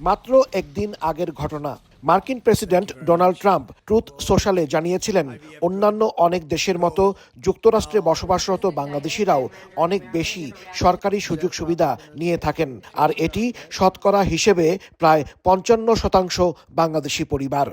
মাত্র একদিন আগের ঘটনা। মার্কিন প্রেসিডেন্ট ডোনাল্ড ট্রাম্প ট্রুথ সোশ্যালে জানিয়েছিলেন, অন্যান্য অনেক দেশের মতো যুক্তরাষ্ট্রে বসবাসরত বাংলাদেশিরাও অনেক বেশি সরকারি সুযোগ সুবিধা নিয়ে থাকেন, আর এটি শতকরা হিসেবে প্রায় ৫৫% বাংলাদেশি পরিবার।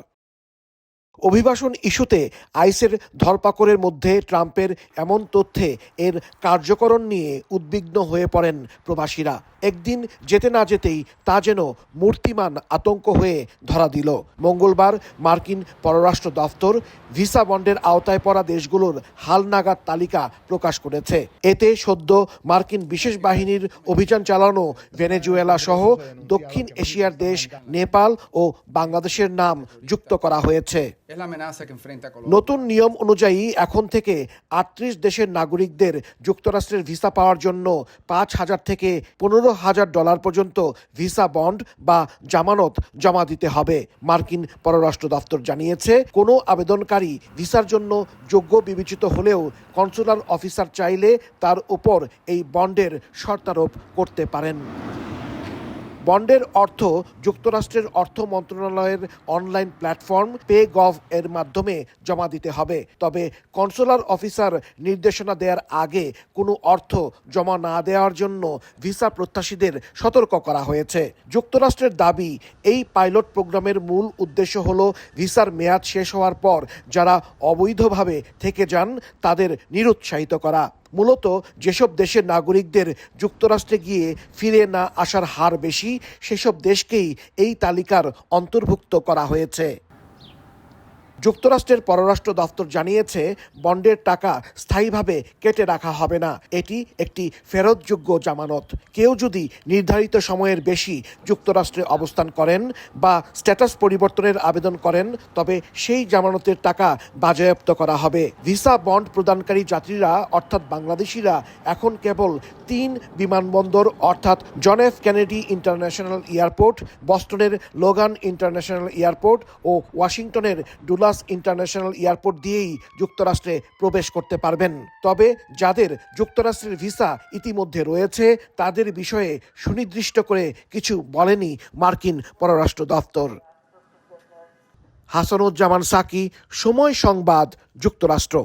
অভিবাসন ইস্যুতে আইসের ধরপাকড়ের মধ্যে ট্রাম্পের এমন তথ্যে এর কার্যকরণ নিয়ে উদ্বিগ্ন হয়ে পড়েন প্রবাসীরা। একদিন যেতে না যেতেই তা যেন মূর্তিমান আতঙ্ক হয়ে ধরা দিল। মঙ্গলবার মার্কিন পররাষ্ট্র দফতর ভিসা বন্ডের আওতায় পড়া দেশগুলোর হালনাগাদ তালিকা প্রকাশ করেছে। এতে সদ্য মার্কিন বিশেষ বাহিনীর অভিযান চালানো ভেনেজুয়েলা সহ দক্ষিণ এশিয়ার দেশ নেপাল ও বাংলাদেশের নাম যুক্ত করা হয়েছে। নতুন নিয়ম অনুযায়ী এখন থেকে ৩৮ দেশের নাগরিকদের যুক্তরাষ্ট্রের ভিসা পাওয়ার জন্য $৫,০০০ থেকে $১৫,০০০ পর্যন্ত ভিসা বন্ড বা জামানত জমা দিতে হবে। মার্কিন পররাষ্ট্র দফতর জানিয়েছে, কোনো আবেদনকারী ভিসার জন্য যোগ্য বিবেচিত হলেও কনসুলার অফিসার চাইলে তার উপর এই বন্ডের শর্তারোপ করতে পারেন। বন্ডের অর্থ যুক্তরাষ্ট্রের অর্থ মন্ত্রণালয়ের অনলাইন প্ল্যাটফর্ম পে.গভ এর মাধ্যমে জমা দিতে হবে। তবে কনসুলার অফিসার নির্দেশনা দেওয়ার আগে কোনো অর্থ জমা না দেওয়ার জন্য ভিসা প্রত্যাশীদের সতর্ক করা হয়েছে। যুক্তরাষ্ট্রের দাবি, এই পাইলট প্রোগ্রামের মূল উদ্দেশ্য হল ভিসার মেয়াদ শেষ হওয়ার পর যারা অবৈধভাবে থেকে যান তাদের নিরুৎসাহিত করা। মূলত যেসব দেশের নাগরিকদের যুক্তরাষ্ট্রে গিয়ে ফিরে না আসার হার বেশি, সেসব দেশকেই এই তালিকার অন্তর্ভুক্ত করা হয়েছে। যুক্তরাষ্ট্রের পররাষ্ট্র দফতর জানিয়েছে, বন্ডের টাকা স্থায়ীভাবে কেটে রাখা হবে না। এটি একটি ফেরতযোগ্য জামানত। কেউ যদি নির্ধারিত সময়ের বেশি যুক্তরাষ্ট্রে অবস্থান করেন বা স্ট্যাটাস পরিবর্তনের আবেদন করেন, তবে সেই জামানতের টাকা বাজেয়াপ্ত করা হবে। ভিসা বন্ড প্রদানকারী যাত্রীরা অর্থাৎ বাংলাদেশিরা এখন কেবল ৩ বিমানবন্দর অর্থাৎ John F Kennedy International Airport, বস্টনের লোগান ইন্টারন্যাশনাল এয়ারপোর্ট ও ওয়াশিংটনের ডুলাস ইন্টারন্যাশনাল এয়ারপোর্ট দিয়েই যুক্তরাষ্ট্রে প্রবেশ করতে পারবেন। তবে যাদের যুক্তরাষ্ট্রের ভিসা ইতিমধ্যে রয়েছে তাদের বিষয়ে সুনির্দিষ্ট করে কিছু বলেনি মার্কিন পররাষ্ট্র দফতর। হাসানুজ্জামান সাকি, সময় সংবাদ, যুক্তরাষ্ট্র।